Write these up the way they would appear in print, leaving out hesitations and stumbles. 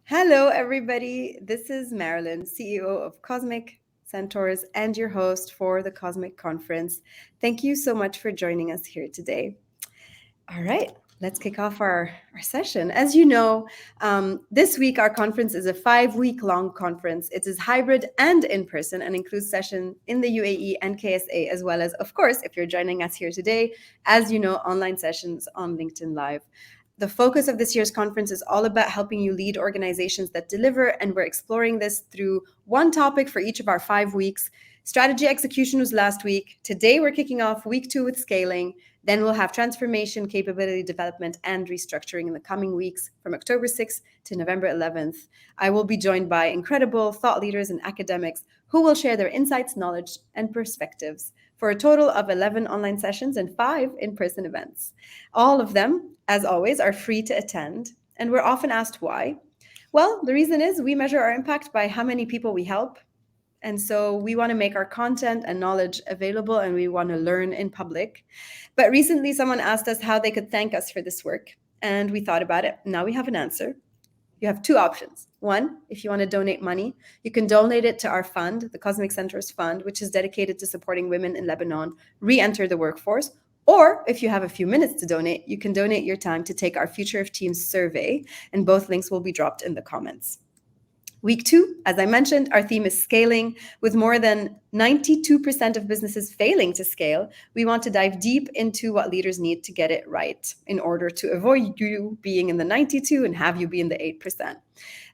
Hello, everybody. This is Marilyn, CEO of Cosmic Centaurs and your host for the Cosmic Conference. Thank you so much for joining us here today. All right, let's kick off our session. As you know, this week our conference is a 5-week long conference. It is hybrid and in person and includes sessions in the UAE and KSA, as well as, of course, if you're joining us here today, as you know, online sessions on LinkedIn Live. The focus of this year's conference is all about helping you lead organizations that deliver, and we're exploring this through one topic for each of our 5 weeks. Strategy execution was last week. Today, we're kicking off week 2 with scaling. Then we'll have transformation, capability development, and restructuring in the coming weeks from October 6th to November 11th. I will be joined by incredible thought leaders and academics who will share their insights, knowledge, and perspectives for a total of 11 online sessions and 5 in-person events. All of them, as always, are free to attend, and we're often asked why. Well, the reason is we measure our impact by how many people we help. And so we want to make our content and knowledge available, and we want to learn in public. But recently, someone asked us how they could thank us for this work, and we thought about it. Now we have an answer. You have 2 options. One, if you want to donate money, you can donate it to our fund, the Cosmic Centaurs Fund, which is dedicated to supporting women in Lebanon re-enter the workforce. Or if you have a few minutes to donate, you can donate your time to take our Future of Teams survey, and both links will be dropped in the comments. Week 2, as I mentioned, our theme is scaling. With more than 92% of businesses failing to scale, we want to dive deep into what leaders need to get it right in order to avoid you being in the 92 and have you be in the 8%.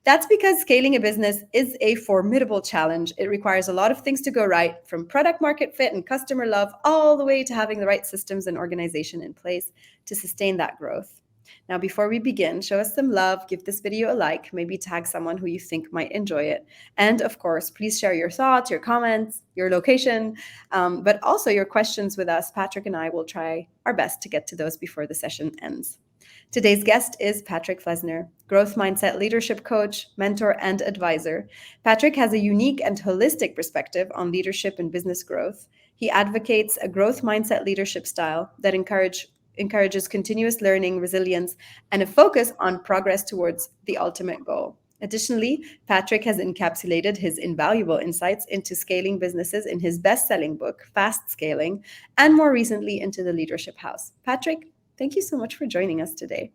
That's because scaling a business is a formidable challenge. It requires a lot of things to go right, from product market fit and customer love, all the way to having the right systems and organization in place to sustain that growth. Now, before we begin, show us some love, give this video a like, maybe tag someone who you think might enjoy it. And of course, please share your thoughts, your comments, your location, but also your questions with us. Patrick and I will try our best to get to those before the session ends. Today's guest is Patrick Flesner, growth mindset leadership coach, mentor, and advisor. Patrick has a unique and holistic perspective on leadership and business growth. He advocates a growth mindset leadership style that encourages continuous learning, resilience, and a focus on progress towards the ultimate goal. Additionally, Patrick has encapsulated his invaluable insights into scaling businesses in his best-selling book, Fast Scaling, and more recently into the Leadership House. Patrick, thank you so much for joining us today.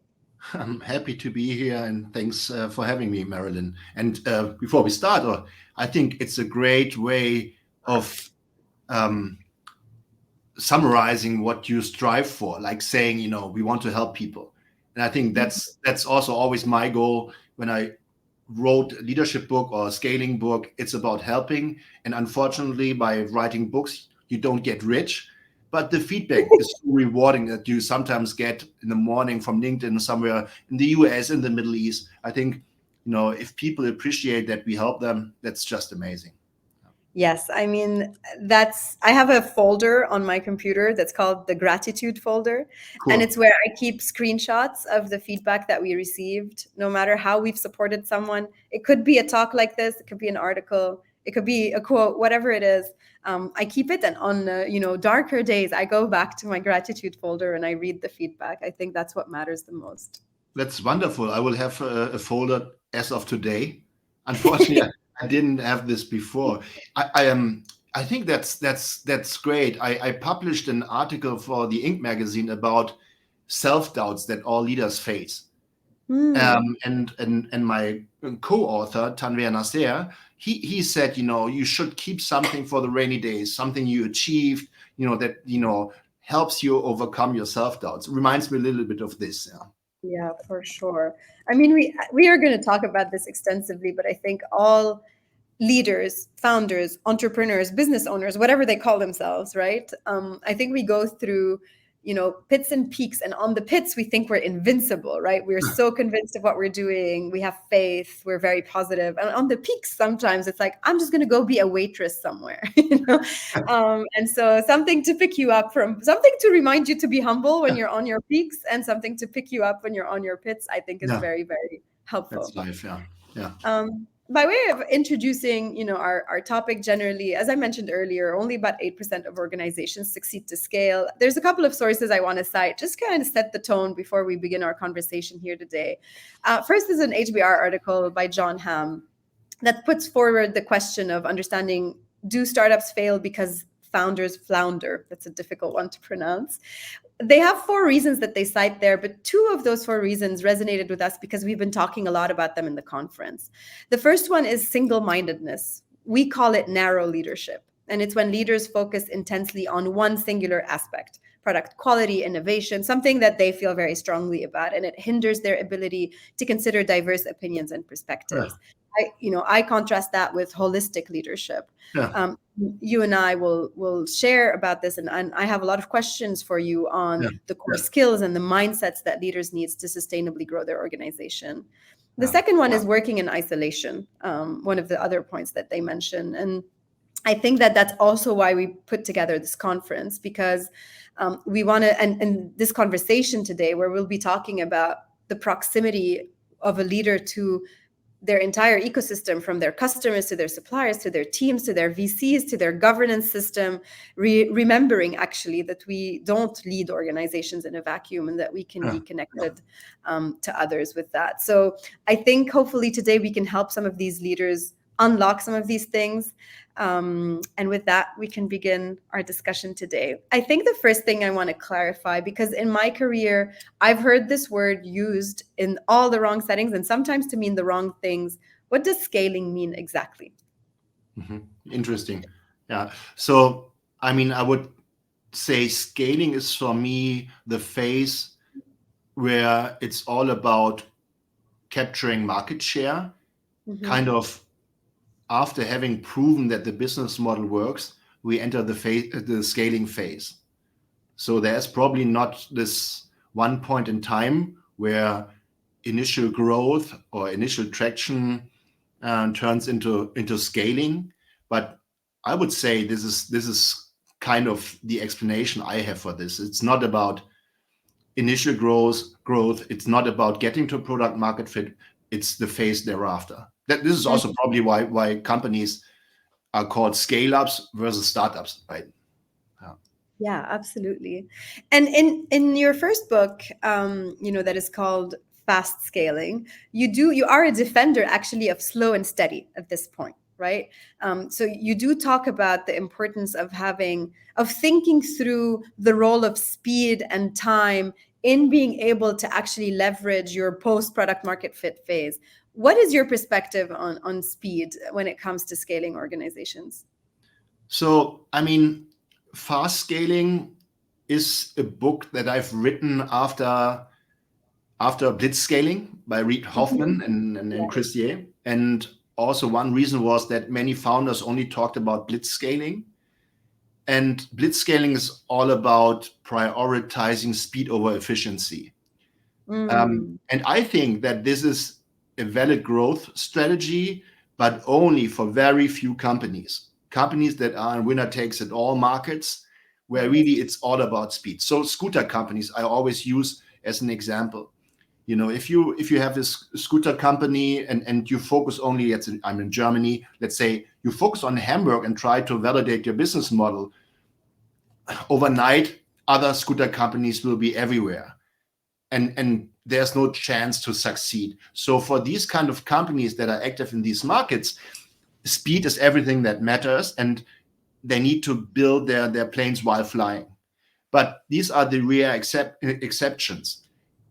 I'm happy to be here, and thanks for having me, Marilyn. And before we start, I think it's a great way of summarizing what you strive for, like saying, we want to help people. And I think that's also always my goal when I wrote a leadership book or a scaling book. It's about helping. And unfortunately, by writing books, you don't get rich. But the feedback is so rewarding that you sometimes get in the morning from LinkedIn somewhere in the US, in the Middle East. I think, if people appreciate that we help them, that's just amazing. Yes, I mean, I have a folder on my computer that's called the gratitude folder. Cool. And it's where I keep screenshots of the feedback that we received, no matter how we've supported someone. It could be a talk like this, it could be an article, it could be a quote, whatever it is. I keep it, and on darker days, I go back to my gratitude folder and I read the feedback. I think that's what matters the most. That's wonderful. I will have a folder as of today. Unfortunately, I didn't have this before. I think that's great. I published an article for the Inc. magazine about self-doubts that all leaders face. And my co-author, Tanveer Nasser, he said, you should keep something for the rainy days, something you achieved, that helps you overcome your self-doubts. It reminds me a little bit of this. Yeah, for sure. I mean, we are going to talk about this extensively, but I think all leaders, founders, entrepreneurs, business owners, whatever they call themselves, right? I think we go through, pits and peaks, and on the pits, we think we're invincible, right? We're so convinced of what we're doing. We have faith. We're very positive. And on the peaks, sometimes it's like, I'm just going to go be a waitress somewhere, And so something to pick you up from, something to remind you to be humble when you're on your peaks, and something to pick you up when you're on your pits, I think is very, very helpful. That's life, yeah. by way of introducing, our topic generally, as I mentioned earlier, only about 8% of organizations succeed to scale. There's a couple of sources I want to cite, just kind of set the tone before we begin our conversation here today. First is an HBR article by John Hamm that puts forward the question of understanding, do startups fail because founders flounder? That's a difficult one to pronounce. They have 4 reasons that they cite there, but 2 of those 4 reasons resonated with us because we've been talking a lot about them in the conference. The first one is single-mindedness. We call it narrow leadership, and it's when leaders focus intensely on one singular aspect: product quality, innovation, something that they feel very strongly about, and it hinders their ability to consider diverse opinions and Yeah, perspectives. I contrast that with holistic leadership. yeah, Um, you and I will share about this, and I have a lot of questions for you on yeah, the core skills and the mindsets that leaders need to sustainably grow their organization. The yeah, second one is working in isolation, one of the other points that they mention. And I think that that's also why we put together this conference, because we want to, and this conversation today, where we'll be talking about the proximity of a leader to their entire ecosystem, from their customers to their suppliers to their teams to their VCs to their governance system, remembering actually that we don't lead organizations in a vacuum and that we can yeah. be connected to others with that. So I think hopefully today we can help some of these leaders unlock some of these things. And with that, we can begin our discussion today. I think the first thing I want to clarify, because in my career, I've heard this word used in all the wrong settings and sometimes to mean the wrong things. What does scaling mean exactly? Mhm. Interesting. Yeah. So, I mean, I would say scaling is for me the phase where it's all about capturing market share, Mm-hmm. kind of after having proven that the business model works, we enter the scaling phase. So there's probably not this one point in time where initial growth or initial traction turns into scaling. But I would say this is kind of the explanation I have for this. It's not about initial growth. It's not about getting to product market fit. It's the phase thereafter. That this is also probably why companies are called scale ups versus startups, right? Yeah. Yeah, absolutely. And in your first book, that is called Fast Scaling, you are a defender actually of slow and steady at this point, right? So you do talk about the importance of thinking through the role of speed and time in being able to actually leverage your post product market fit phase. What is your perspective on speed when it comes to scaling organizations? So, I mean, fast scaling is a book that I've written after Blitz Scaling by Reid Mhm. Hoffman and Chris Ye. And also one reason was that many founders only talked about Blitz Scaling. And Blitz Scaling is all about prioritizing speed over efficiency. Mm. And I think that this is a valid growth strategy, but only for very few companies. Companies that are in winner takes it all markets, where really it's all about speed. So scooter companies I always use as an example. If you have this scooter company and you focus only, I'm in Germany, let's say you focus on Hamburg and try to validate your business model, overnight other scooter companies will be everywhere, and there's no chance to succeed. So for these kind of companies that are active in these markets, speed is everything that matters, and they need to build their planes while flying. But these are the rare exceptions.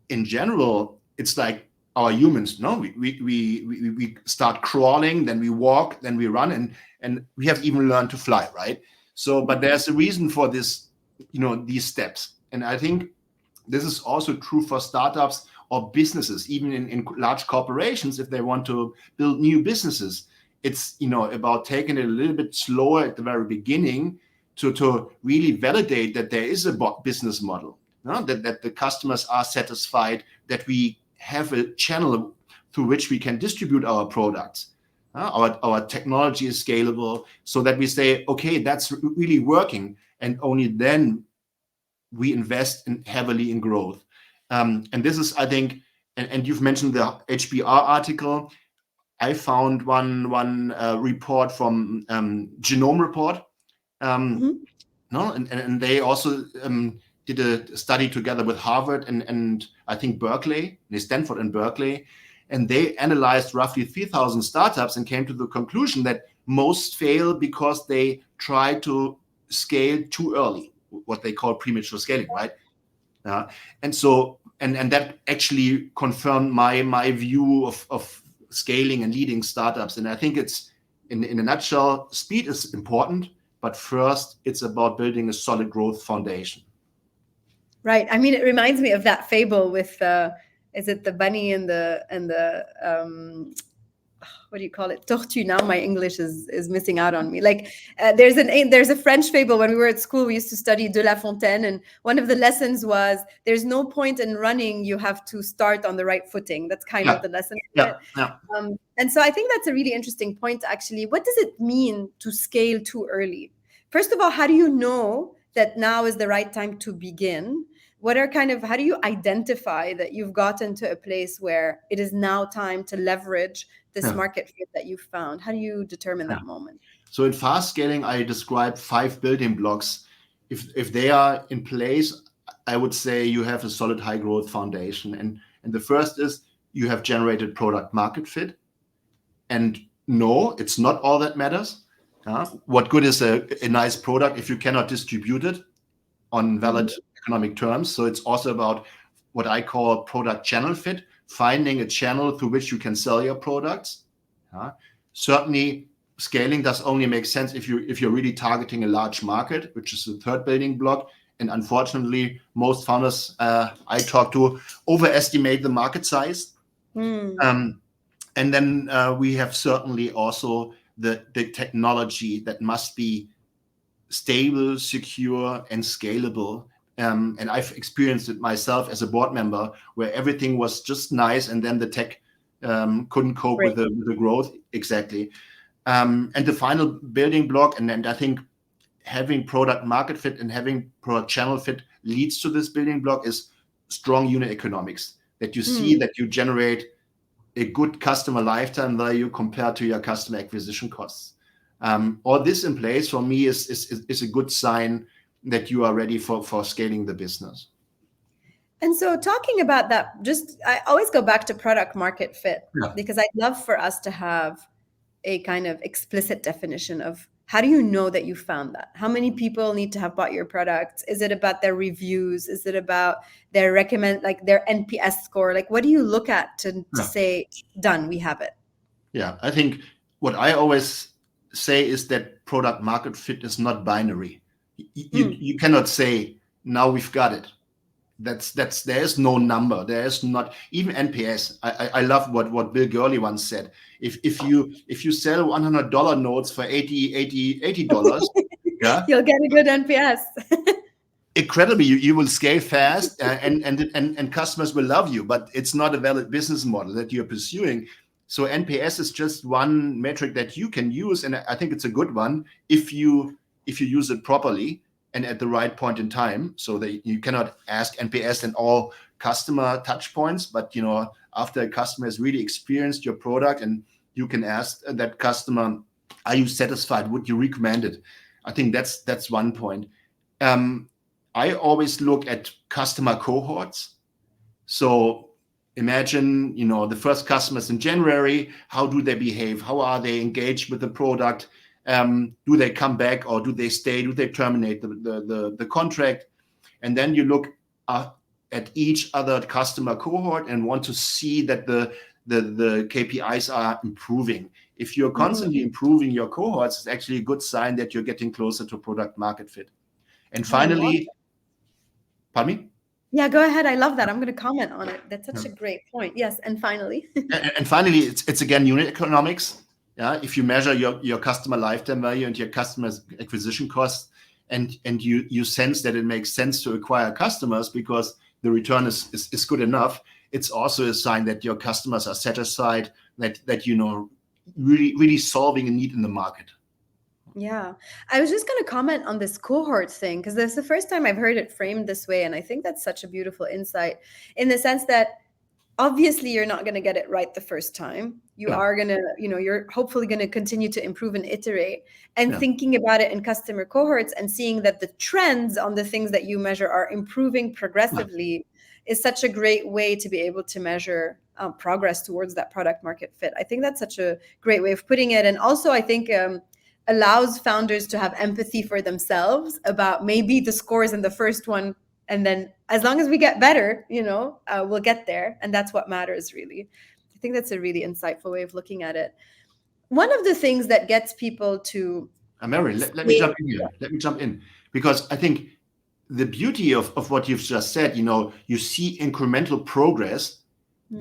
In general, it's like our humans. No, we start crawling, then we walk, then we run, and we have even learned to fly, right? So, but there's a reason for this, these steps. And I think this is also true for startups or businesses, even in large corporations. If they want to build new businesses, it's about taking it a little bit slower at the very beginning to really validate that there is a business model, that the customers are satisfied, that we have a channel through which we can distribute our products. Our technology is scalable, so that we say, okay, that's really working, and only then we invest heavily in growth. And this is, I think, and you've mentioned the HBR article. I found one report from Genome Report. Um, Mhm. no, and they also did a study together with Harvard and I think Berkeley, Stanford and Berkeley, and they analyzed roughly 3,000 startups and came to the conclusion that most fail because they try to scale too early, what they call premature scaling, right? And so and that actually confirmed my view of scaling and leading startups. And I think it's in a nutshell, speed is important, but first it's about building a solid growth foundation. Right. I mean, it reminds me of that fable with is it the bunny and the what do you call it, tortue. Now my English is missing out on me. Like there's a French fable. When we were at school, we used to study De La Fontaine, and one of the lessons was there's no point in running, you have to start on the right footing. That's kind of Yeah, the lesson of yeah, it. yeah. And so I think that's a really interesting point, actually. What does it mean to scale too early? First of all, how do you know that now is the right time to begin? What are kind of, how do you identify that you've gotten to a place where it is now time to leverage this Yeah, market fit that you found? How do you determine yeah. that moment? So in fast scaling, I describe 5 building blocks. If they are in place, I would say you have a solid high growth foundation. And the first is you have generated product market fit. And no, it's not all that matters. What good is a nice product if you cannot distribute it on valid Mhm. economic terms? So it's also about what I call product channel fit, finding a channel through which you can sell your products. Uh, Certainly, scaling does only make sense if you're really targeting a large market, which is the third building block. And unfortunately, most founders I talk to overestimate the market size. Hmm. Um, and then we have certainly also the technology that must be stable, secure, and scalable. And I've experienced it myself as a board member, where everything was just nice, and then the tech couldn't cope Great. with the growth exactly. And the final building block, and then I think having product market fit and having product channel fit leads to this building block, is strong unit economics. That you see Hmm. that you generate a good customer lifetime value compared to your customer acquisition costs. All this in place for me is a good sign that you are ready for scaling the business. And so, talking about that, just I always go back to product market fit Yeah, because I'd love for us to have a kind of explicit definition of how do you know that you found that? How many people need to have bought your product? Is it about their reviews? Is it about their recommend, like their NPS score? Like, what do you look at to yeah, say, done, we have it? yeah. I think what I always say is that product market fit is not binary. Mm. You cannot say now we've got it. That's there is no number. There is not even NPS. I love what Bill Gurley once said. If you sell $100 notes for $80, yeah, You'll get a good NPS. incredibly you will scale fast, and customers will love you, but it's not a valid business model that you're pursuing. So NPS is just one metric that you can use, and I think it's a good one if you use it properly and at the right point in time. So that you cannot ask NPS in all customer touch points, but after a customer has really experienced your product, and you can ask that customer, are you satisfied, would you recommend it? I think that's one point. um, I always look at customer cohorts. So imagine, the first customers in January. How do they behave? How are they engaged with the product? Do they come back, or do they stay? Do they terminate the contract? And then you look at each other customer cohort and want to see that the KPIs are improving. If you're Mm, constantly improving your cohorts, it's actually a good sign that you're getting closer to product market fit. And I love finally, that. pardon me? Yeah, go ahead. I love that. I'm going to comment on it. That's such Yeah. a great point. Yes. And finally, And finally, it's again unit economics. Yeah, if you measure your customer lifetime value and your customer's acquisition costs, and you sense that it makes sense to acquire customers because the return is good enough, it's also a sign that your customers are satisfied, that really solving a need in the market. yeah. I was just going to comment on this cohort thing because that's the first time I've heard it framed this way. And I think that's such a beautiful insight in the sense that obviously you're not going to get it right the first time. You Yeah, are going to, you're hopefully going to continue to improve and iterate, and yeah, thinking about it in customer cohorts and seeing that the trends on the things that you measure are improving yeah. progressively is such a great way to be able to measure progress towards that product market fit. I think that's such a great way of putting it. And also, I think allows founders to have empathy for themselves about maybe the scores in the first one, and then as long as we get better, we'll get there, and that's what matters, really. I think that's a really insightful way of looking at it. One of the things that gets people to Mary, let me stay. jump in here. Let me jump in because I think the beauty of what you've just said, you see incremental progress. Hmm.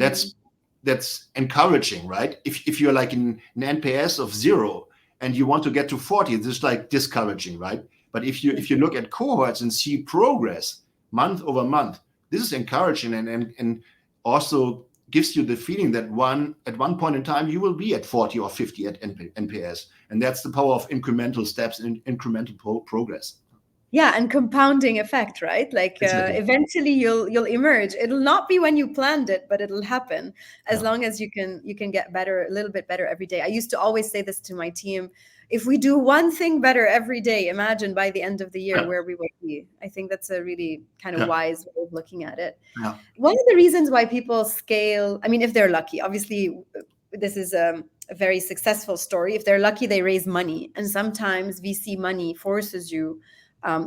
That's encouraging, right? If you're like in an NPS of 0 and you want to get to 40, this is like discouraging, right? But if you look at cohorts and see progress month over month, this is encouraging and also gives you the feeling that at one point in time you will be at 40 or 50 at NPS, and that's the power of incremental steps and incremental progress. Yeah, and compounding effect, right? Like Exactly. eventually you'll emerge. It'll not be when you planned it, but it'll happen as Yeah. long as you can get better, a little bit better every day. I used to always say this to my team: if we do one thing better every day, imagine by the end of the year Yeah. where we will be. I think that's a really kind of Yeah. wise way of looking at it. Yeah. One of the reasons why people scale, I mean, if they're lucky, obviously, this is a very successful story. If they're lucky, they raise money. And sometimes VC money forces you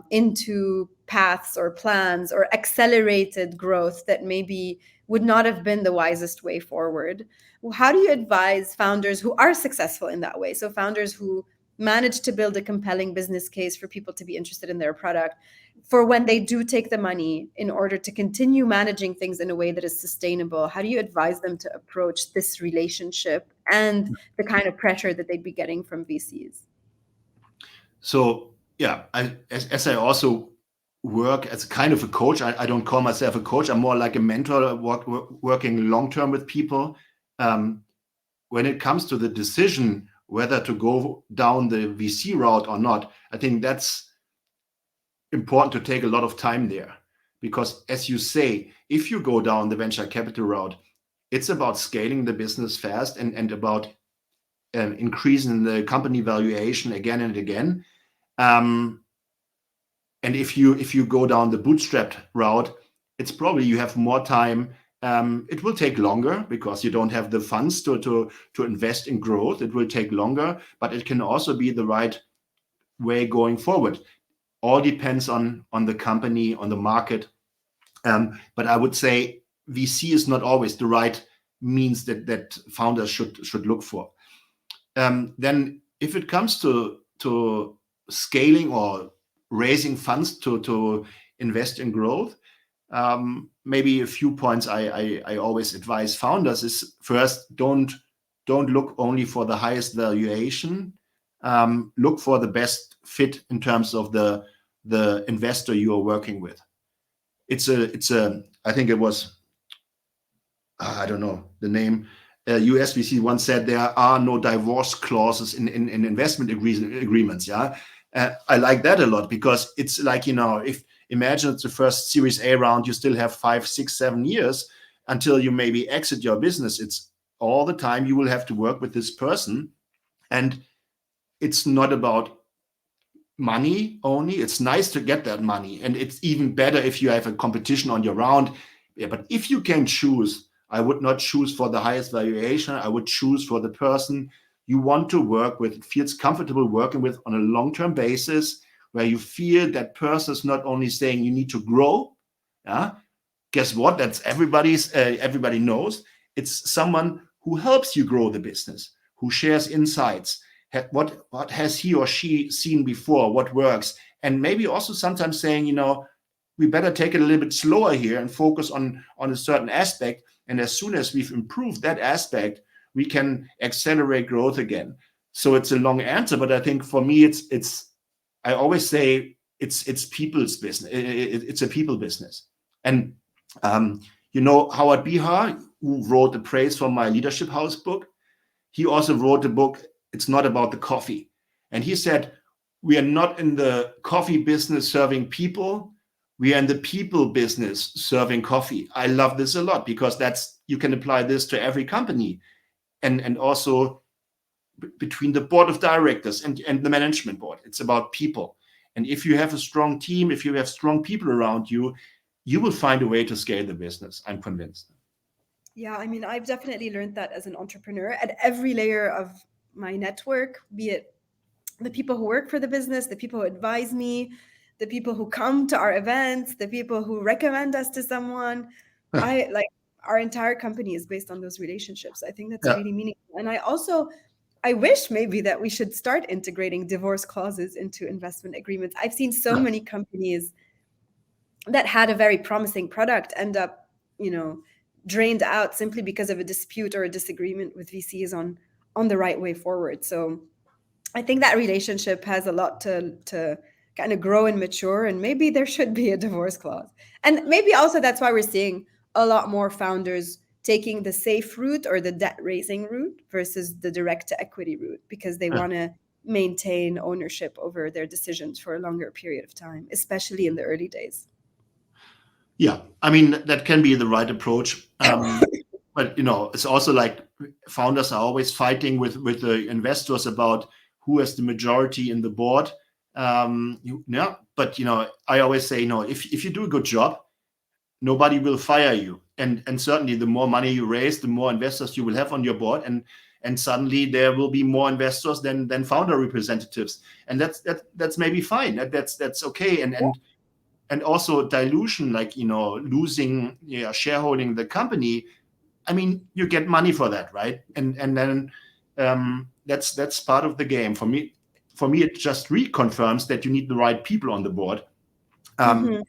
into paths or plans or accelerated growth that maybe would not have been the wisest way forward. How do you advise founders who are successful in that way? So, founders who manage to build a compelling business case for people to be interested in their product, for when they do take the money, in order to continue managing things in a way that is sustainable. How do you advise them to approach this relationship and the kind of pressure that they'd be getting from VCs? So yeah, as I also work as kind of a coach. I don't call myself a coach. I'm more like a mentor, working long term with people. Um, when it comes to the decision whether to go down the VC route or not, I think that's important to take a lot of time there. Because as you say, if you go down the venture capital route, it's about scaling the business fast and about increasing the company valuation again and again. Um, and if you go down the bootstrapped route, it's probably you have more time. It will take longer because you don't have the funds to invest in growth. It will take longer, but it can also be the right way going forward. All depends on the company, on the market. But I would say VC is not always the right means that founders should look for. Then if it comes to scaling or raising funds to invest in growth, maybe a few points I always advise founders is: first, don't look only for the highest valuation. Look for the best fit in terms of the investor you are working with. It's a I think it was, I don't know the name. USVC once said there are no divorce clauses in investment agreements. Yeah, I like that a lot because it's like, if imagine it's the first Series A round, you still have 5, 6, 7 years until you maybe exit your business. It's all the time you will have to work with this person, and it's not about money only. It's nice to get that money, and it's even better if you have a competition on your round. Yeah, but if you can choose, I would not choose for the highest valuation. I would choose for the person you want to work with, feels comfortable working with on a long-term basis, where you feel that person is not only saying you need to grow. Yeah, guess what? That's everybody knows. It's someone who helps you grow the business, who shares insights. What has he or she seen before? What works? And maybe also sometimes saying, we better take it a little bit slower here and focus on a certain aspect. And as soon as we've improved that aspect, we can accelerate growth again. So it's a long answer, but I think for me, it's I always say it's people's business. It's a people business. And um, Howard Bihar, who wrote the Praise for My Leadership House book, he also wrote the book, It's Not About the Coffee. And he said, we are not in the coffee business serving people. We are in the people business serving coffee. I love this a lot because you can apply this to every company, and also between the board of directors and the management board. It's about people. And if you have a strong team, if you have strong people around you, you will find a way to scale the business. I'm convinced. Yeah, I mean, I've definitely learned that as an entrepreneur at every layer of my network, be it the people who work for the business, the people who advise me, the people who come to our events, the people who recommend us to someone. I like our entire company is based on those relationships. I think that's Yeah, really meaningful. And I wish maybe that we should start integrating divorce clauses into investment agreements. I've seen so yeah, many companies that had a very promising product end up, you know, drained out simply because of a dispute or a disagreement with VCs on the right way forward. So I think that relationship has a lot to kind of grow and mature, and maybe there should be a divorce clause. And maybe also that's why we're seeing a lot more founders taking the safe route or the debt raising route versus the direct to equity route because they yeah. want to maintain ownership over their decisions for a longer period of time, especially in the early days. Yeah, I mean that can be the right approach. But it's also like founders are always fighting with the investors about who has the majority in the board. Yeah, but I always say, if you do a good job, nobody will fire you, and certainly the more money you raise, the more investors you will have on your board, and suddenly there will be more investors than founder representatives, and that's maybe fine. That's okay, and also dilution, like losing shareholding the company. I mean, you get money for that, right? And then that's part of the game. For me, it just reconfirms that you need the right people on the board, um, Hmm.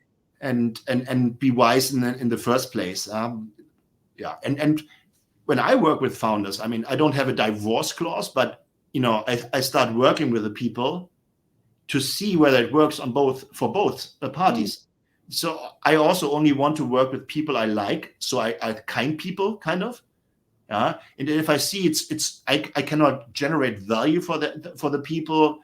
and be wise in the first place. Yeah, and when I work with founders, I mean, I don't have a divorce clause, but I start working with the people to see whether it works for both parties. So I also only want to work with people I like. So I kind people, kind of. Yeah. And if I see I cannot generate value for the people,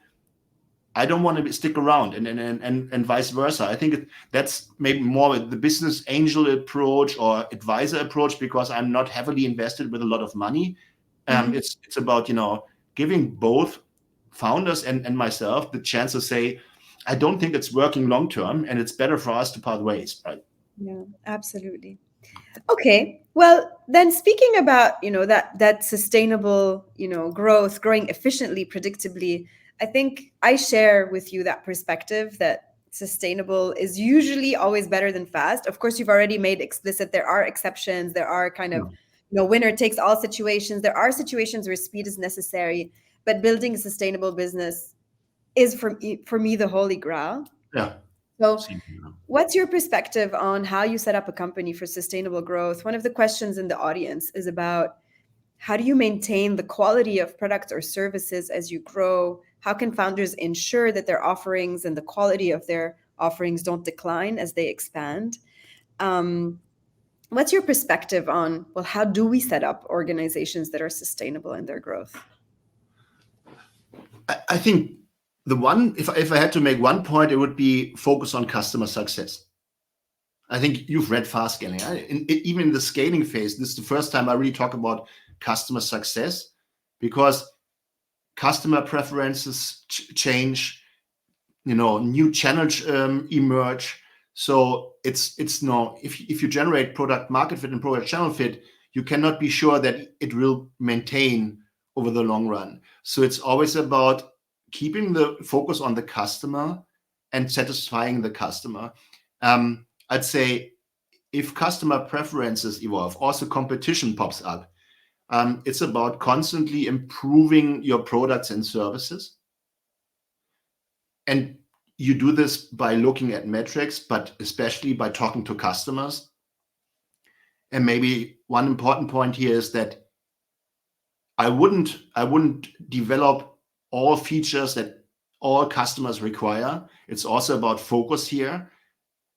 I don't want to stick around, and vice versa. I think that's maybe more the business angel approach or advisor approach, because I'm not heavily invested with a lot of money. Hmm. It's about giving both founders and myself the chance to say, I don't think it's working long term, and it's better for us to part ways, right? Yeah, absolutely. Okay. Well, then speaking about, that sustainable, growth, growing efficiently, predictably, I think I share with you that perspective that sustainable is usually always better than fast. Of course, you've already made explicit there are exceptions, there are kind of, Yeah, winner takes all situations. There are situations where speed is necessary, but building a sustainable business is for me the holy grail. yeah. So See, what's your perspective on how you set up a company for sustainable growth? One of the questions in the audience is about how do you maintain the quality of products or services as you grow? How can founders ensure that their offerings and the quality of their offerings don't decline as they expand? Um, what's your perspective on, well, how do we set up organizations that are sustainable in their growth? I think if I had to make one point, it would be focus on customer success. I think you've read fast scaling. Even in the scaling phase, this is the first time I really talk about customer success, because customer preferences change, new channels emerge. So it's no, if you generate product market fit and product channel fit, you cannot be sure that it will maintain over the long run. So it's always about keeping the focus on the customer and satisfying the customer. I'd say if customer preferences evolve, also competition pops up. It's about constantly improving your products and services. And you do this by looking at metrics, but especially by talking to customers. And maybe one important point here is that I wouldn't develop all features that all customers require. It's also about focus here.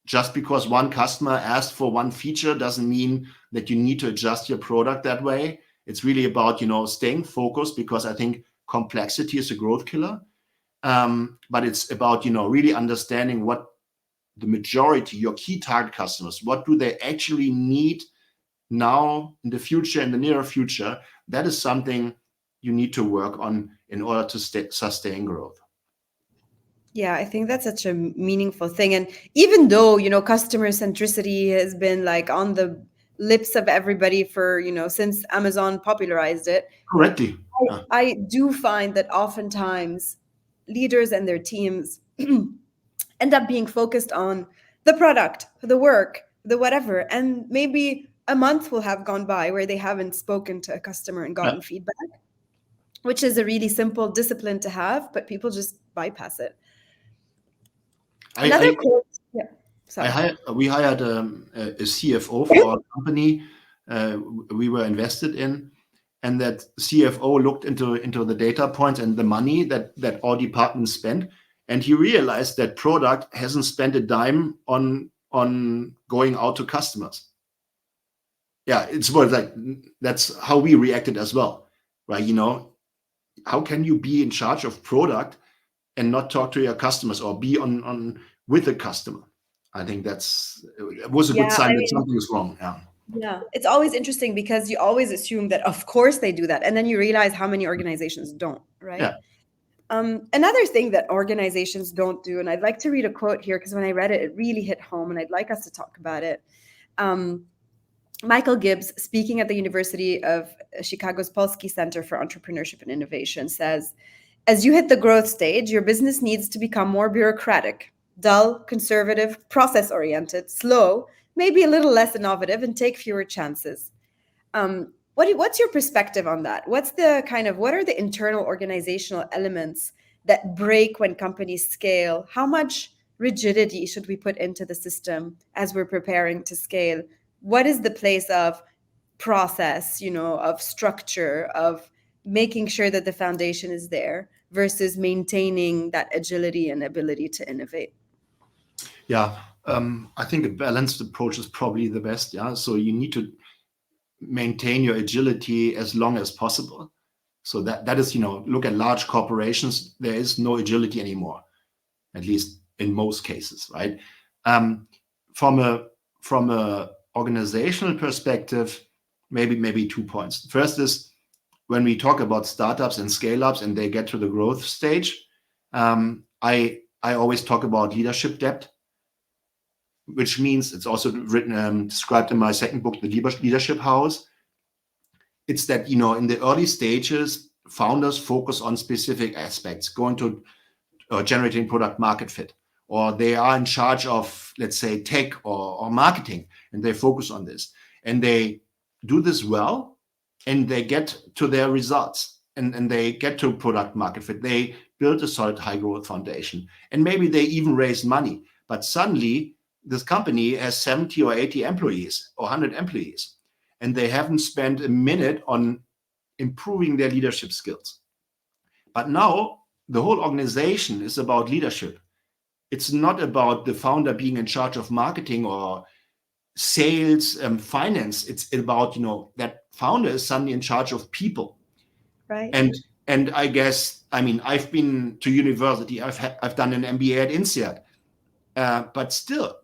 Just because one customer asked for one feature doesn't mean that you need to adjust your product that way. It's really about staying focused, because I think complexity is a growth killer. But it's about really understanding what the majority, your key target customers, what do they actually need now, in the future, in the near future? That is something you need to work on in order to sustain growth. Yeah, I think that's such a meaningful thing. And even though, customer centricity has been like on the lips of everybody for, since Amazon popularized it, Correctly. Yeah. I do find that oftentimes leaders and their teams end up being focused on the product, the work, the whatever. And maybe a month will have gone by where they haven't spoken to a customer and Yeah. gotten feedback, which is a really simple discipline to have, but people just bypass it. Another I, quote. Yeah, sorry. we hired a CFO for our company. We were invested in, and that CFO looked into the data points and the money that all departments spend, and he realized that product hasn't spent a dime on going out to customers. Yeah, it's more like that's how we reacted as well, right? How can you be in charge of product and not talk to your customers or be on with the customer? I think it was a good Yeah, sign I that mean, something is wrong. Yeah. yeah, it's always interesting because you always assume that, of course, they do that. And then you realize how many organizations don't, right? Yeah. Another thing that organizations don't do, and I'd like to read a quote here because when I read it, it really hit home, and I'd like us to talk about it. Um, Michael Gibbs, speaking at the University of Chicago's Polsky Center for Entrepreneurship and Innovation, says, as you hit the growth stage, your business needs to become more bureaucratic, dull, conservative, process oriented, slow, maybe a little less innovative, and take fewer chances. What's your perspective on that? What are the internal organizational elements that break when companies scale? How much rigidity should we put into the system as we're preparing to scale? What is the place of process, of structure, of making sure that the foundation is there versus maintaining that agility and ability to innovate? Yeah. I think a balanced approach is probably the best. Yeah. So you need to maintain your agility as long as possible. So that is, look at large corporations, there is no agility anymore, at least in most cases, right? Um, from a organizational perspective, maybe 2 points. First is when we talk about startups and scale-ups and they get to the growth stage, I always talk about leadership debt, which means it's also written, described in my second book, The Leadership House. It's that, in the early stages, founders focus on specific aspects, going to generating product market fit, or they are in charge of, let's say, tech or marketing, and they focus on this. And they do this well, and they get to their results, and they get to product market fit. They build a solid high growth foundation, and maybe they even raise money. But suddenly, this company has 70 or 80 employees or 100 employees, and they haven't spent a minute on improving their leadership skills. But now the whole organization is about leadership. It's not about the founder being in charge of marketing or sales and finance. It's about, that founder is suddenly in charge of people. Right. And I guess, I've been to university. I've done an MBA at INSEAD, but still,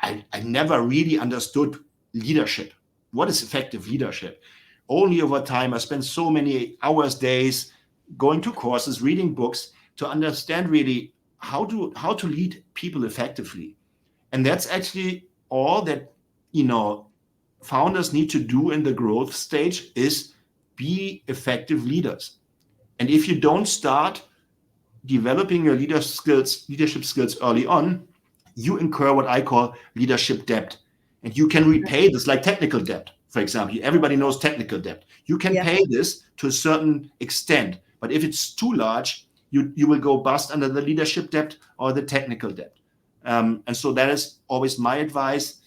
I never really understood leadership. What is effective leadership? Only over time, I spent so many hours, days going to courses, reading books to understand really how to lead people effectively. And that's actually all that, founders need to do in the growth stage is be effective leaders. And if you don't start developing your leadership skills early on, you incur what I call leadership debt. And you can repay this like technical debt, for example. Everybody knows technical debt. You can Yeah. pay this to a certain extent. But if it's too large, you will go bust under the leadership debt or the technical debt. And so that is always my advice.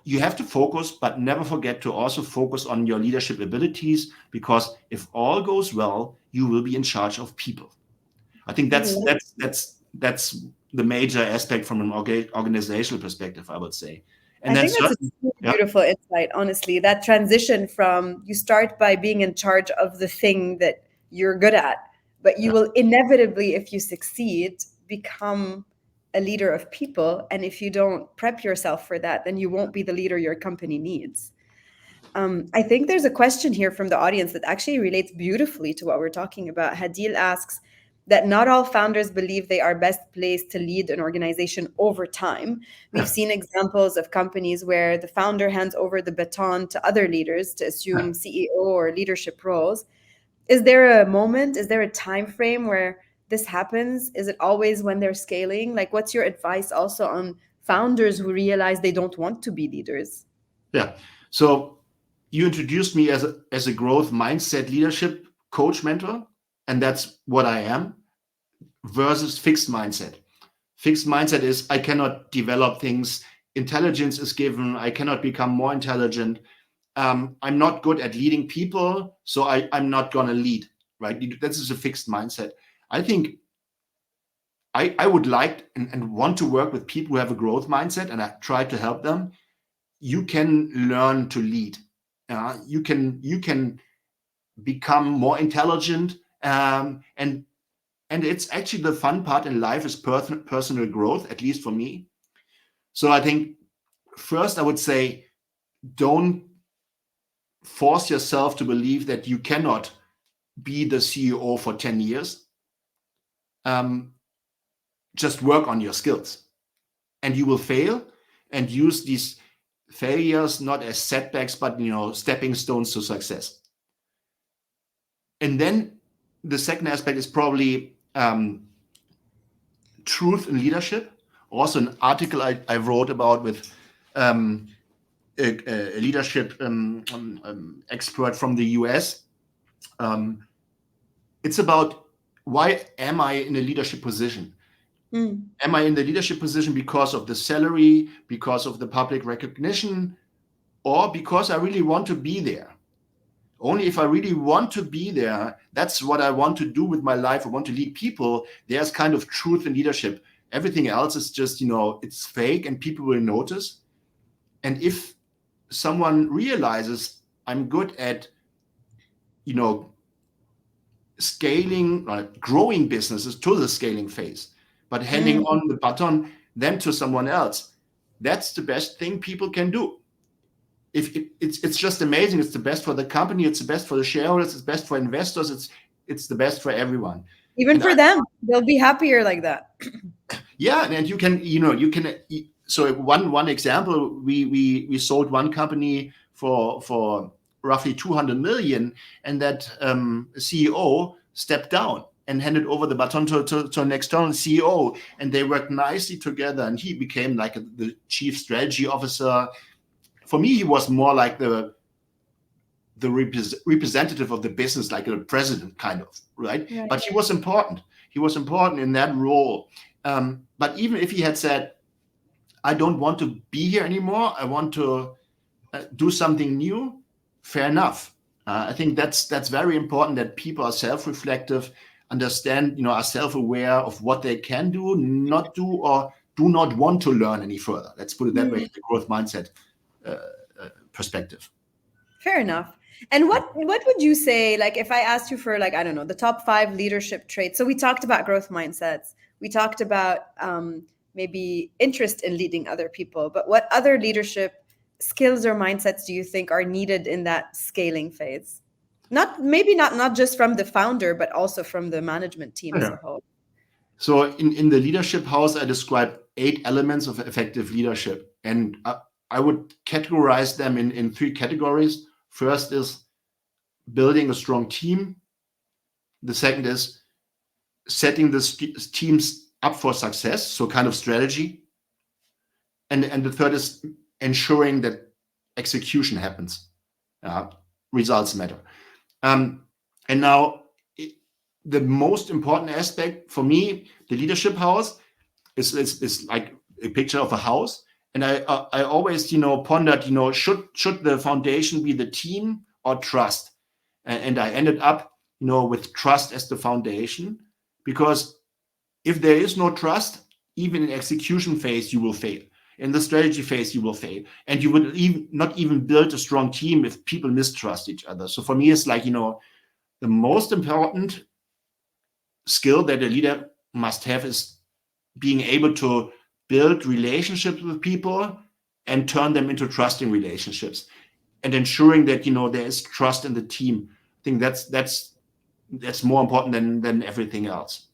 You have to focus, but never forget to also focus on your leadership abilities, because if all goes well, you will be in charge of people. I think I that's love that's that's that's the major aspect from an organizational perspective, I would say. And I then think that's a certain, really yeah, beautiful insight, honestly. That transition from you start by being in charge of the thing that you're good at, but you yeah, will inevitably, if you succeed, become a leader of people. And if you don't prep yourself for that, then you won't be the leader your company needs. I think there's a question here from the audience that actually relates beautifully to what we're talking about. Hadil asks that not all founders believe they are best placed to lead an organization over time. We've Yeah, seen examples of companies where the founder hands over the baton to other leaders to yeah. assume CEO or leadership roles. Is there a moment, is there a time frame where this happens? Is it always when they're scaling? Like, what's your advice also on founders who realize they don't want to be leaders? Yeah. So you introduced me as a growth mindset leadership coach mentor, and that's what I am, versus fixed mindset. Fixed mindset is I cannot develop things. Intelligence is given. I cannot become more intelligent. I'm not good at leading people, so I'm not going to lead, right? This is a fixed mindset. I think I would like and want to work with people who have a growth mindset, and I try to help them. You can learn to lead. You can become more intelligent, and it's actually the fun part in life is personal growth, at least for me. So I think first I would say don't force yourself to believe that you cannot be the CEO for 10 years. Um, just work on your skills, and you will fail, and use these failures not as setbacks, but stepping stones to success. And then the second aspect is probably truth in leadership. Also, an article I wrote about with um, a leadership expert from the US. Um, it's about, why am I in a leadership position? Mm. Am I in the leadership position because of the salary, because of the public recognition, or because I really want to be there? Only if I really want to be there, that's what I want to do with my life. I want to lead people. There's kind of truth in leadership. Everything else is just, it's fake and people will notice. And if someone realizes I'm good at, you know, scaling, growing businesses to the scaling phase, but handing Mm. on the baton then to someone else, that's the best thing people can do. If it's just amazing. It's the best for the company. It's the best for the shareholders. It's best for investors. It's the best for everyone. Even And for them, they'll be happier like that. yeah, and you can. So one example, we sold one company for roughly 200 million, and that CEO stepped down and handed over the baton to an external CEO, and they worked nicely together, and he became like the chief strategy officer. For me, he was more like the representative of the business, like a president kind of, right? Right. But he was important. He was important in that role. But even if he had said, I don't want to be here anymore, I want to do something new, fair enough. I think that's very important, that people are self-reflective, understand, are self-aware of what they can do, not do, or do not want to learn any further. Let's put it that way, Mm. the growth mindset uh, perspective. Fair enough. And what would you say, like, if I asked you for, like, I don't know, the top 5 leadership traits? So we talked about growth mindsets. We talked about maybe interest in leading other people. But what other leadership skills or mindsets do you think are needed in that scaling phase? Not maybe not just from the founder, but also from the management team as Yeah. a whole. So in the leadership house, I describe 8 elements of effective leadership, and I would categorize them in 3 categories. First is building a strong team. The second is setting the teams up for success, so kind of strategy. And the third is ensuring that execution happens. Uh, Results matter. Um, and now, the most important aspect for me, the leadership house, is like a picture of a house. And I always pondered, should the foundation be the team or trust? And I ended up with trust as the foundation, because if there is no trust, even in execution phase you will fail. In the strategy phase you will fail, and you would not even build a strong team if people mistrust each other. So for me, it's like, the most important skill that a leader must have is being able to build relationships with people and turn them into trusting relationships, and ensuring that there is trust in the team. I think that's more important than everything else.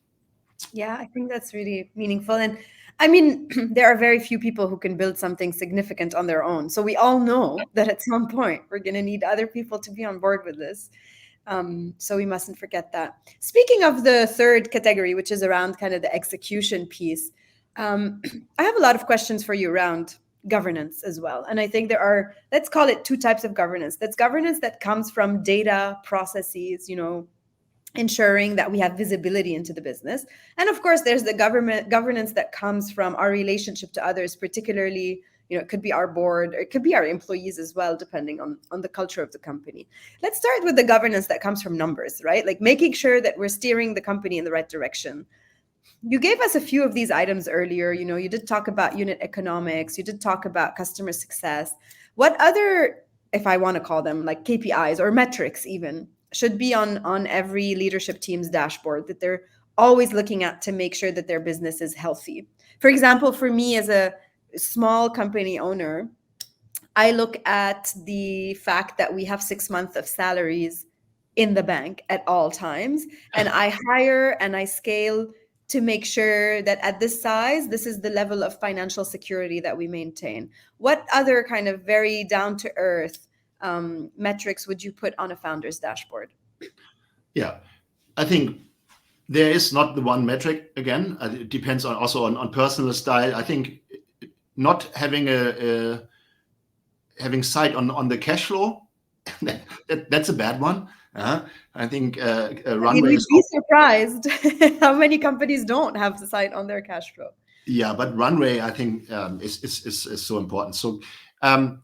Yeah, I think that's really meaningful. And I mean, there are very few people who can build something significant on their own. So we all know that at some point we're going to need other people to be on board with this. So we mustn't forget that. Speaking of the third category, which is around kind of the execution piece, um, I have a lot of questions for you around governance as well. And I think there are, let's call it two types of governance. That's governance that comes from data processes, ensuring that we have visibility into the business. And of course, there's the government governance that comes from our relationship to others, particularly, it could be our board, or it could be our employees as well, depending on the culture of the company. Let's start with the governance that comes from numbers, right? Like making sure that we're steering the company in the right direction. You gave us a few of these items earlier. You did talk about unit economics, you did talk about customer success. What other, if I want to call them like KPIs or metrics even, should be on every leadership team's dashboard that they're always looking at to make sure that their business is healthy? For example, for me as a small company owner, I look at the fact that we have 6 months of salaries in the bank at all times. And I hire and I scale to make sure that at this size, this is the level of financial security that we maintain. What other kind of very down to earth metrics would you put on a founder's dashboard? Yeah, I think there is not the one metric. Again, it depends on personal style. I think not having sight on the cash flow, that's a bad one. I think I mean, runway we'd is. be surprised how many companies don't have the sight on their cash flow. Yeah, but runway, I think, is so important. So, um,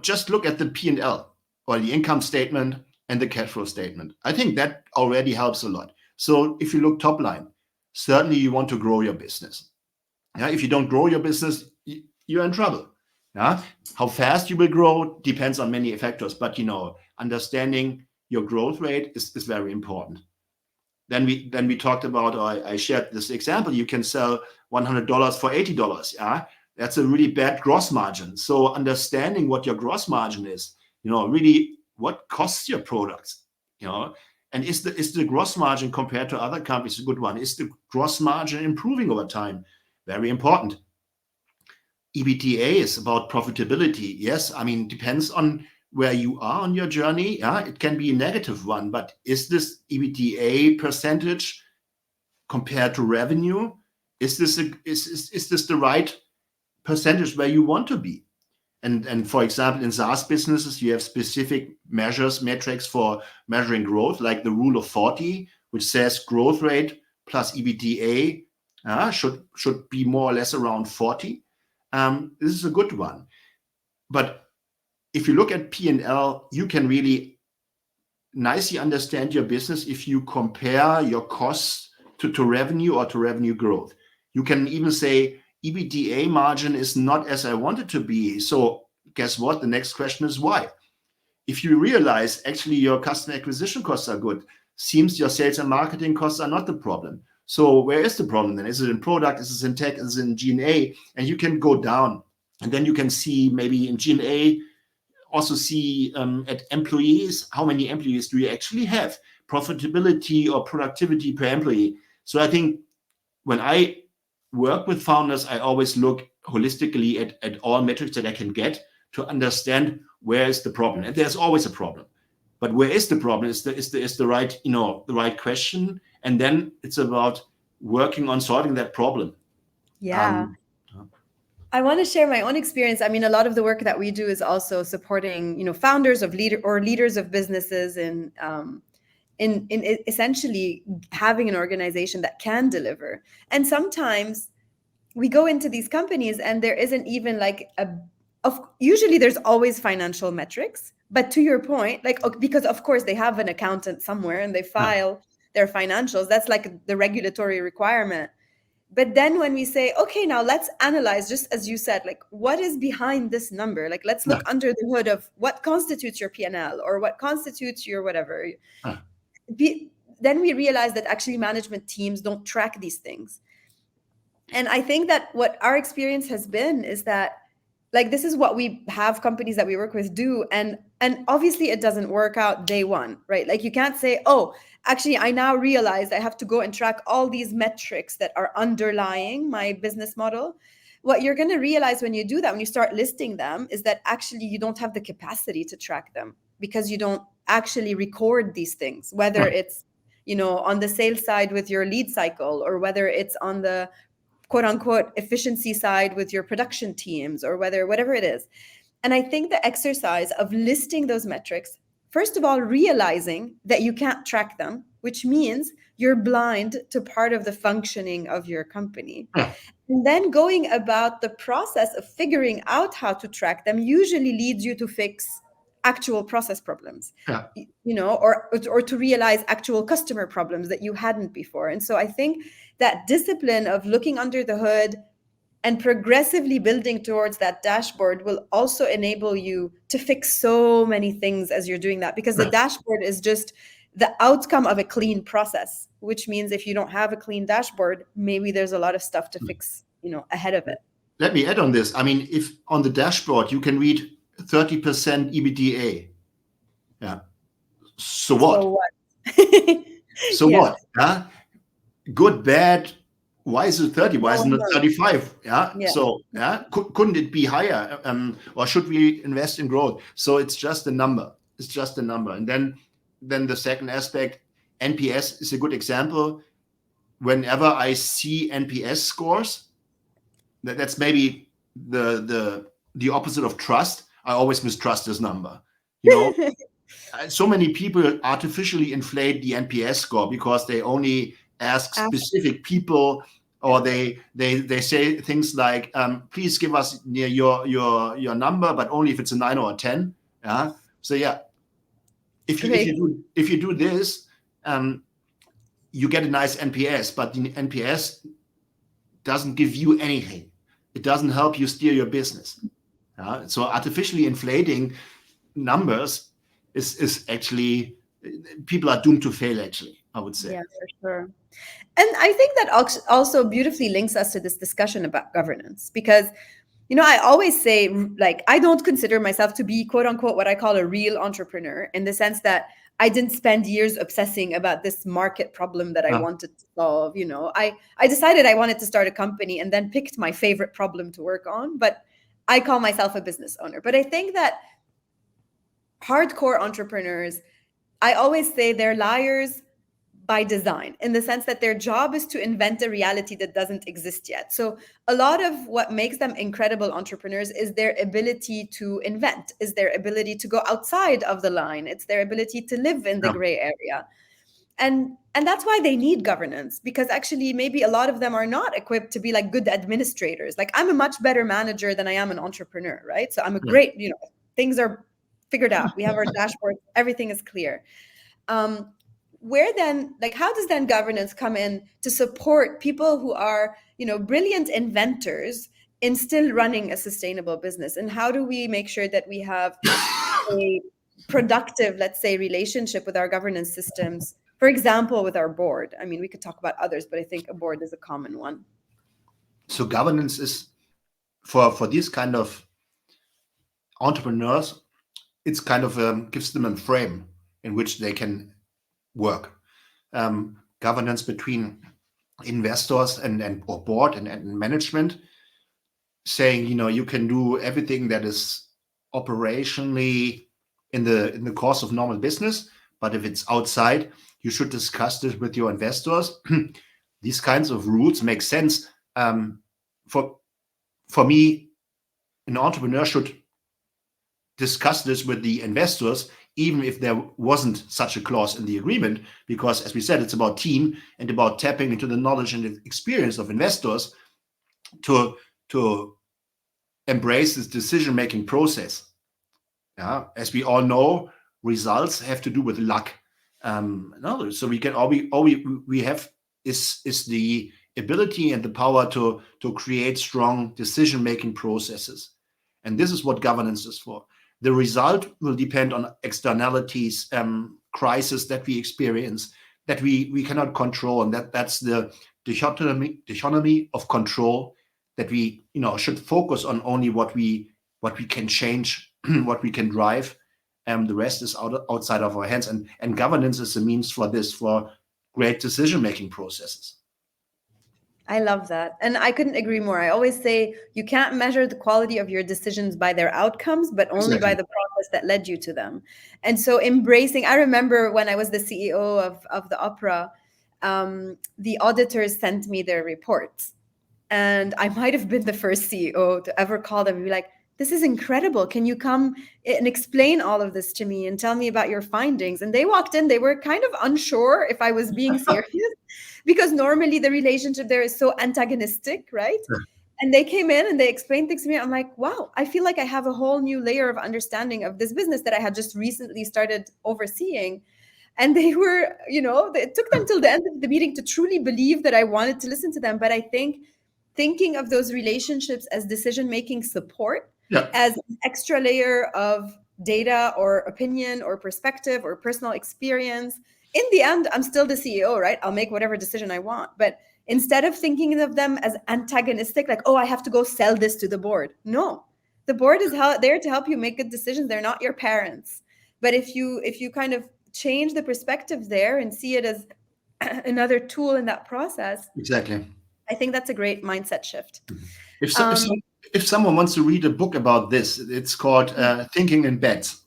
just look at the P&L or the income statement and the cash flow statement. I think that already helps a lot. So if you look top line, certainly you want to grow your business. Yeah, if you don't grow your business, you're in trouble. Yeah, how fast you will grow depends on many factors, but understanding your growth rate is very important. Then we talked about, or I shared this example. You can sell $100 for $80. Yeah, that's a really bad gross margin. So understanding what your gross margin is, really what costs your products, and is the gross margin compared to other companies a good one? Is the gross margin improving over time? Very important. EBITDA is about profitability. Yes, I mean, depends on where you are on your journey. Yeah, it can be a negative one, but is this EBITDA percentage compared to revenue? Is this the right percentage where you want to be? And for example, in SaaS businesses, you have specific metrics for measuring growth, like the rule of 40, which says growth rate plus EBITDA should be more or less around 40. This is a good one. But if you look at P&L, you can really nicely understand your business if you compare your costs to revenue or to revenue growth. You can even say EBITDA margin is not as I want it to be. So guess what? The next question is why. If you realize actually your customer acquisition costs are good, seems your sales and marketing costs are not the problem. So where is the problem then? Is it in product? Is it in tech? Is it in G&A? And you can go down. And then you can see maybe in G&A, also see at employees, how many employees do you actually have? Profitability or productivity per employee. So I think when I work with founders, I always look holistically at all metrics that I can get to understand where is the problem. And there's always a problem. But where is the problem is the right, the right question. And then it's about working on solving that problem. Yeah. Um, I want to share my own experience. I mean, a lot of the work that we do is also supporting, founders of leaders of businesses in essentially having an organization that can deliver. And sometimes we go into these companies and there isn't even like usually there's always financial metrics, but to your point, like, because of course they have an accountant somewhere and they yeah, file their financials. That's like the regulatory requirement. But then when we say, okay, now let's analyze, just as you said, like what is behind this number? Like let's yeah, look under the hood of what constitutes your P&L or what constitutes your whatever. yeah, Then we realize that actually management teams don't track these things. And I think that what our experience has been is that, like, this is what we have companies that we work with do, and obviously it doesn't work out day one, right? Like, you can't say, oh, actually I now realized I have to go and track all these metrics that are underlying my business model. What you're going to realize when you do that, when you start listing them, is that actually you don't have the capacity to track them, because you don't actually record these things, whether it's, on the sales side with your lead cycle, or whether it's on the quote unquote efficiency side with your production teams, or whatever it is. And I think the exercise of listing those metrics, first of all, realizing that you can't track them, which means you're blind to part of the functioning of your company. Yeah, And then going about the process of figuring out how to track them usually leads you to fix actual process problems, yeah, or to realize actual customer problems that you hadn't before. And so I think that discipline of looking under the hood and progressively building towards that dashboard will also enable you to fix so many things as you're doing that, because the yeah. dashboard is just the outcome of a clean process, which means if you don't have a clean dashboard, maybe there's a lot of stuff to fix, ahead of it. Let me add on this. I mean, if on the dashboard you can read 30% EBITDA, yeah. So what? So what? So Yeah. what? Yeah. Good, bad. Why is it 30? Why No, isn't it no. 35? Yeah. Yeah. So yeah, couldn't it be higher? Or should we invest in growth? So it's just a number. It's just a number. And then the second aspect, NPS is a good example. Whenever I see NPS scores, that's maybe the opposite of trust. I always mistrust this number. You know, so many people artificially inflate the NPS score because they only ask Ask- specific people, or yeah. they say things like, please give us your number, but only if it's a 9 or a 10. Yeah. So yeah, Okay. if you do this, you get a nice NPS, but the NPS doesn't give you anything. It doesn't help you steer your business. So artificially inflating numbers is actually, people are doomed to fail, actually, I would say. Yeah, for sure. And I think that also beautifully links us to this discussion about governance, because, I always say, like, I don't consider myself to be, quote unquote, what I call a real entrepreneur, in the sense that I didn't spend years obsessing about this market problem that I Uh, wanted to solve. I decided I wanted to start a company and then picked my favorite problem to work on, but I call myself a business owner. But I think that hardcore entrepreneurs, I always say they're liars by design, in the sense that their job is to invent a reality that doesn't exist yet. So a lot of what makes them incredible entrepreneurs is their ability to invent, is their ability to go outside of the line. It's their ability to live in the yeah, gray area. And that's why they need governance, because actually maybe a lot of them are not equipped to be like good administrators. Like, I'm a much better manager than I am an entrepreneur, right? So I'm a yeah. great, things are figured out. We have our dashboard, everything is clear. um, where then, like, how does then governance come in to support people who are, brilliant inventors in still running a sustainable business? And how do we make sure that we have a productive, let's say, relationship with our governance systems, for example, with our board? I mean, we could talk about others, but I think a board is a common one. So governance is, for these kind of entrepreneurs, it's kind of gives them a frame in which they can work. Governance between investors and or board and management, saying, you can do everything that is operationally in the course of normal business, but if it's outside, you should discuss this with your investors. These kinds of rules make sense. For me, an entrepreneur should discuss this with the investors, even if there wasn't such a clause in the agreement, because, as we said, it's about team and about tapping into the knowledge and the experience of investors to embrace this decision-making process. Yeah, as we all know, results have to do with luck. No, so we can all we have is the ability and the power to create strong decision-making processes, and this is what governance is for. The result will depend on externalities, crisis that we experience, that we cannot control, and that's dichotomy of control, that we should focus on only what we can change, what we can drive. The rest is outside of our hands, and governance is a means for this, for great decision making processes. I love that. And I couldn't agree more. I always say you can't measure the quality of your decisions by their outcomes, but only by Exactly. the process that led you to them. And so embracing, I remember when I was the CEO of the opera, the auditors sent me their reports. And I might have been the first CEO to ever call them and be like, this is incredible. Can you come and explain all of this to me and tell me about your findings? And they walked in, they were kind of unsure if I was being serious because normally the relationship there is so antagonistic, right? And they came in and they explained things to me. I'm like, wow, I feel like I have a whole new layer of understanding of this business that I had just recently started overseeing. And they were, it took them till the end of the meeting to truly believe that I wanted to listen to them. But I think thinking of those relationships as decision making support, Yeah, as an extra layer of data or opinion or perspective or personal experience. In the end, I'm still the CEO, right? I'll make whatever decision I want. But instead of thinking of them as antagonistic, like, oh, I have to go sell this to the board. No, the board is there to help you make good decisions. They're not your parents. But if you kind of change the perspective there and see it as another tool in that process, exactly. I think that's a great mindset shift. If so, Um, if someone wants to read a book about this, it's called Thinking in Bets.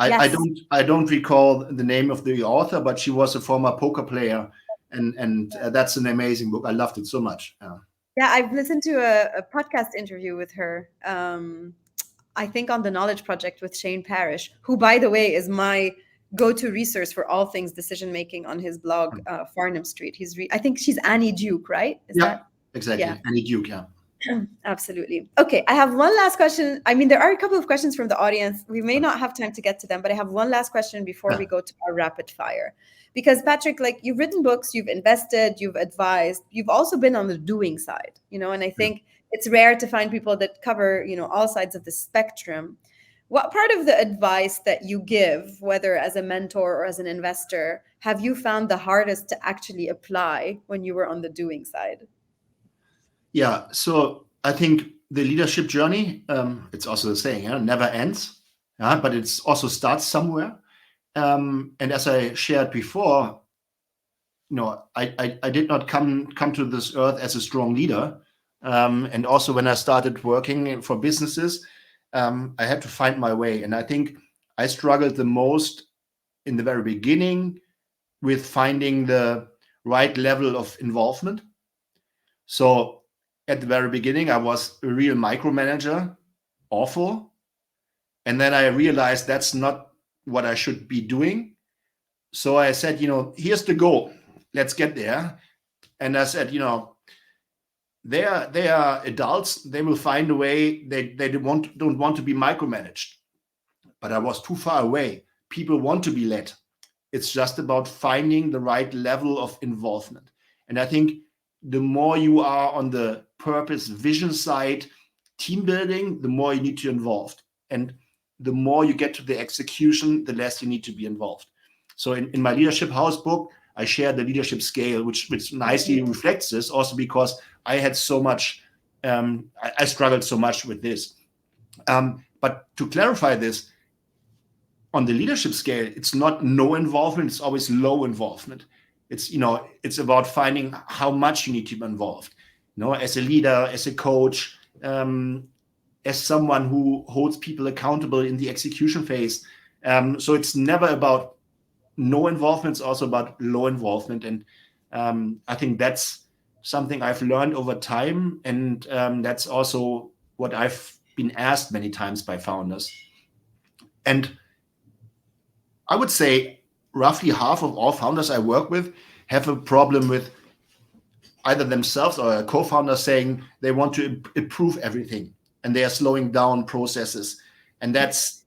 yes. I don't recall the name of the author, but she was a former poker player, and that's an amazing book. I loved it so much. Yeah, I've listened to a podcast interview with her. I think on the Knowledge Project with Shane Parrish, who, by the way, is my go-to resource for all things decision making on his blog, Farnham Street. I think she's Annie Duke, right? Is Yeah, that? Yeah. exactly. Annie Duke. Yeah. Absolutely. Okay, I have one last question. I mean, there are a couple of questions from the audience. We may not have time to get to them, but I have one last question before Yeah. we go to our rapid fire. Because Patrick, like you've written books, you've invested, you've advised, you've also been on the doing side, and I think it's rare to find people that cover, all sides of the spectrum. What part of the advice that you give, whether as a mentor or as an investor, have you found the hardest to actually apply when you were on the doing side? Yeah. So I think the leadership journey, it's also the saying, never ends, but it also starts somewhere. And as I shared before, I did not come to this earth as a strong leader. And also when I started working for businesses, I had to find my way. And I think I struggled the most in the very beginning with finding the right level of involvement. So at the very beginning, I was a real micromanager, awful. And then I realized that's not what I should be doing. So I said, here's the goal. Let's get there. And I said, they are adults. They will find a way. They don't want to be micromanaged. But I was too far away. People want to be led. It's just about finding the right level of involvement. And I think the more you are on the purpose vision side, team building, the more you need to involve. And the more you get to the execution, the less you need to be involved. So in my Leadership House book, I share the leadership scale, which nicely reflects this, also because I had so much, I struggled so much with this. But to clarify this, on the leadership scale, it's not no involvement, it's always low involvement. It's about finding how much you need to be involved, as a leader, as a coach, as someone who holds people accountable in the execution phase. So it's never about no involvement, it's also about low involvement. And I think that's something I've learned over time. And that's also what I've been asked many times by founders. And I would say roughly half of all founders I work with have a problem with either themselves or a co-founder saying they want to improve everything and they are slowing down processes. And that's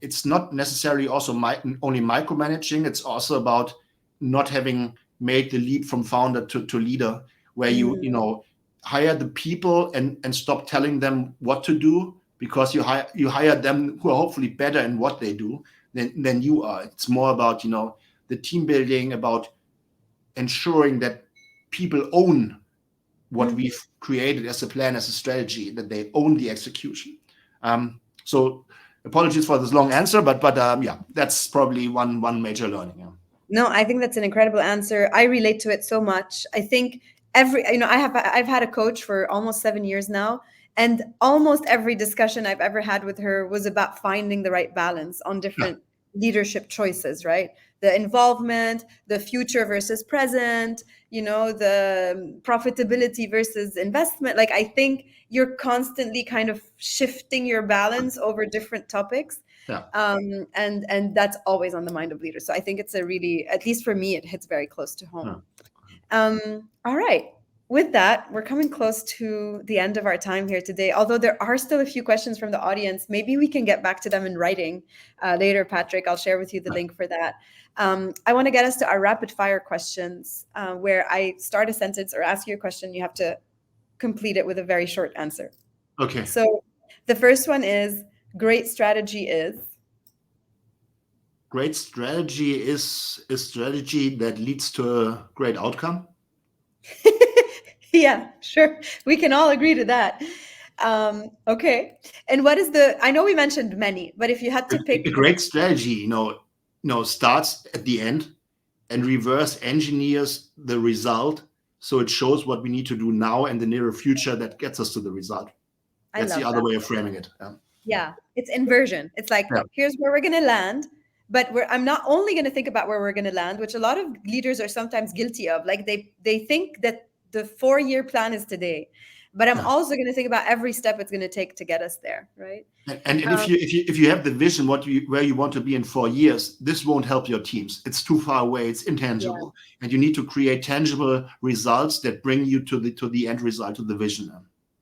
it's not necessarily also only micromanaging. It's also about not having made the leap from founder to leader, where you hire the people and stop telling them what to do, because you hire them who are hopefully better in what they do than you are. It's more about the team building, about ensuring that people own what Mhm. we've created as a plan, as a strategy, that they own the execution. So apologies for this long answer, but yeah, that's probably one major learning. Yeah. No, I think that's an incredible answer. I relate to it so much. I think I've had a coach for almost 7 years now, and almost every discussion I've ever had with her was about finding the right balance on Yeah. different leadership choices, right? The involvement, the future versus present, the profitability versus investment. Like, I think you're constantly kind of shifting your balance over different topics, Yeah. and that's always on the mind of leaders. So I think it's a really, at least for me, it hits very close to Yeah. home. All right. With that, we're coming close to the end of our time here today. Although there are still a few questions from the audience, maybe we can get back to them in writing later, Patrick. I'll share with you the link for that. I want to get us to our rapid fire questions, where I start a sentence or ask you a question. You have to complete it with a very short answer. Okay. So the first one is, great strategy is. Great strategy is a strategy that leads to a great outcome. Yeah, sure. We can all agree to that. Okay. And what is I know we mentioned many, but if you had to A pick. great strategy, starts at the end and reverse engineers the result, so it shows what we need to do now and the nearer future that gets us to the result. I That's the love other that. way of framing it. Yeah, it's inversion. It's like, Yeah. here's where we're going to land, but I'm not only going to think about where we're going to land, which a lot of leaders are sometimes guilty of. Like, they think that the 4-year plan is today, but I'm Yeah. also going to think about every step it's going to take to get us there, right? And Um, if you have the vision where you want to be in 4 years, this won't help your teams. It's too far away. It's yeah. intangible, and you need to create tangible results that bring you to the end result, to the vision.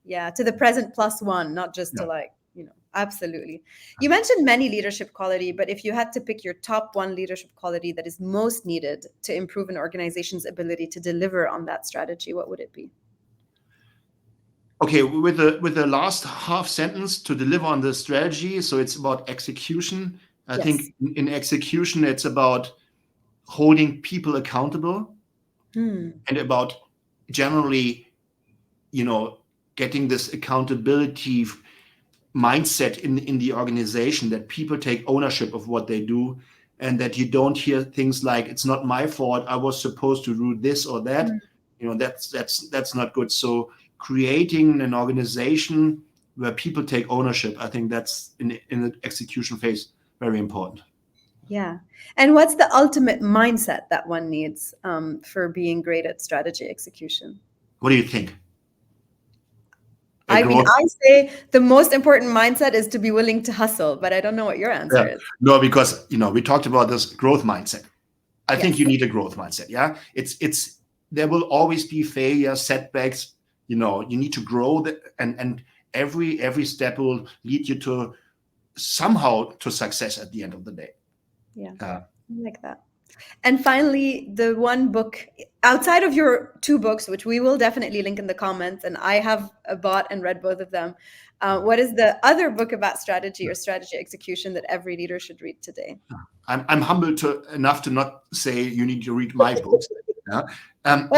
Yeah, to the present plus one, not just to, Yeah. like, absolutely. You mentioned many leadership quality, but if you had to pick your top one leadership quality that is most needed to improve an organization's ability to deliver on that strategy, what would it be? Okay, with the last half sentence, to deliver on the strategy, so it's about execution. I Yes. think in execution, it's about holding people accountable Hmm. and about generally, you know, getting this accountability mindset in the organization, that people take ownership of what they do, and that you don't hear things like, it's not my fault, I was supposed to do this or that. That's not good. So creating an organization where people take ownership, I think that's in the execution phase very important. Yeah. And what's the ultimate mindset that one needs for being great at strategy execution? What do you think? A I mean, growth. I say the most important mindset is to be willing to hustle, but I don't know what your answer Yeah. is. No, because we talked about this growth mindset. I think you Yes. need a growth mindset. Yeah, it's there will always be failure, setbacks. You need to grow, and every step will lead you to somehow to success at the end of the day. Yeah. Uh, I like that. And finally, the one book outside of your two books, which we will definitely link in the comments, and I have bought and read both of them. What is the other book about strategy or strategy execution that every leader should read today? I'm humble enough to not say you need to read my books. Yeah. Um,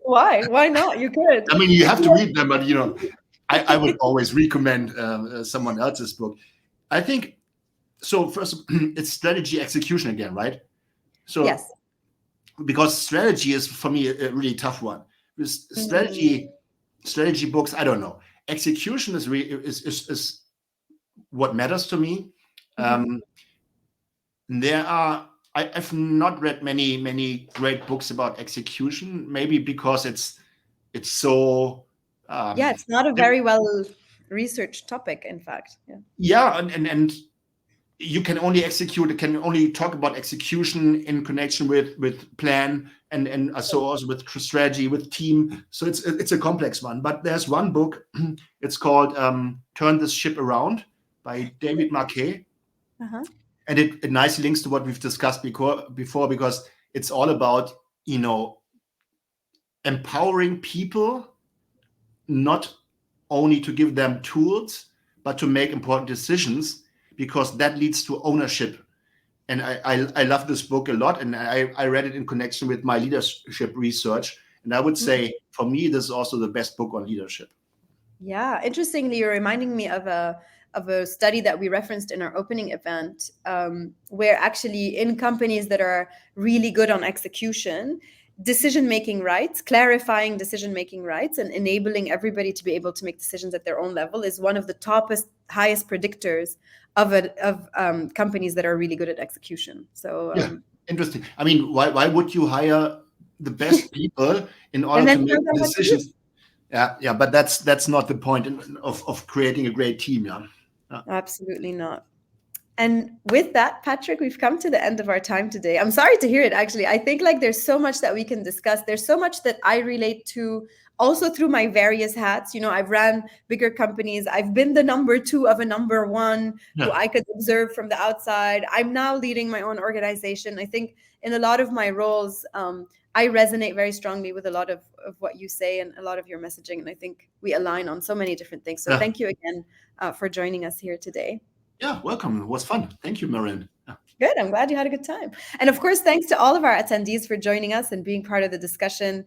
Why? Why not? You could. I mean, you have to read them, but I would always recommend someone else's book. I think so. First, it's strategy execution again, right? So Yes. because strategy is for me a really tough one. With Mm, strategy books, I don't know. Execution is what matters to me. mhm. Um, there are I've not read many great books about execution. Maybe because it's so Yeah, um, it's not a very well researched topic, in fact. Yeah. yeah, and you can only execute. It can only talk about execution in connection with plan and so also with strategy, with team. So it's a complex one. But there's one book. It's called "Turn This Ship Around" by David Marquet, Uh-huh. and it nicely links to what we've discussed before, because it's all about empowering people, not only to give them tools, but to make important decisions, because that leads to ownership And I love this book a lot, and I read it in connection with my leadership research. And I would say, for me, this is also the best book on leadership. Yeah, interestingly, you're reminding me of a study that we referenced in our opening event, where actually in companies that are really good on execution, decision making rights, clarifying decision making rights, and enabling everybody to be able to make decisions at their own level is one of the highest predictors of companies that are really good at execution. So Yeah, interesting. I mean, why would you hire the best people in and order then to make tell them what to do. decisions? Yeah, but that's not the point of creating a great team. Yeah. Yeah. Absolutely not. And with that, Patrick, we've come to the end of our time today. I'm sorry to hear it, actually. I think like there's so much that we can discuss. There's so much that I relate to also through my various hats. You know, I've ran bigger companies. I've been the number two of a number one who Yeah. I could observe from the outside. I'm now leading my own organization. I think in a lot of my roles, I resonate very strongly with a lot of what you say and a lot of your messaging. And I think we align on so many different things. So Yeah. thank you again for joining us here today. Yeah, welcome. It was fun. Thank you, Marilyn. Yeah. Good. I'm glad you had a good time. And of course, thanks to all of our attendees for joining us and being part of the discussion.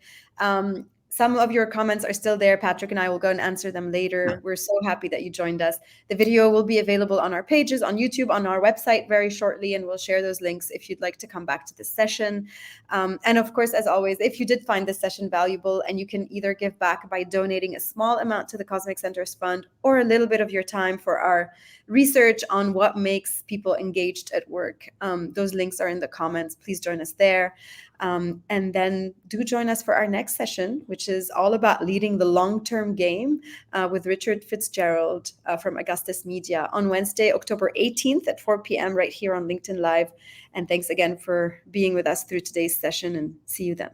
Some of your comments are still there. Patrick and I will go and answer them later. We're so happy that you joined us. The video will be available on our pages, on YouTube, on our website very shortly, and we'll share those links if you'd like to come back to this session. And of course, as always, if you did find this session valuable, and you can either give back by donating a small amount to the Cosmic Centers Fund or a little bit of your time for our research on what makes people engaged at work. Those links are in the comments. Please join us there. And then do join us for our next session, which is all about leading the long-term game with Richard Fitzgerald from Augustus Media on Wednesday, October 18th at 4 p.m. right here on LinkedIn Live. And thanks again for being with us through today's session, and see you then.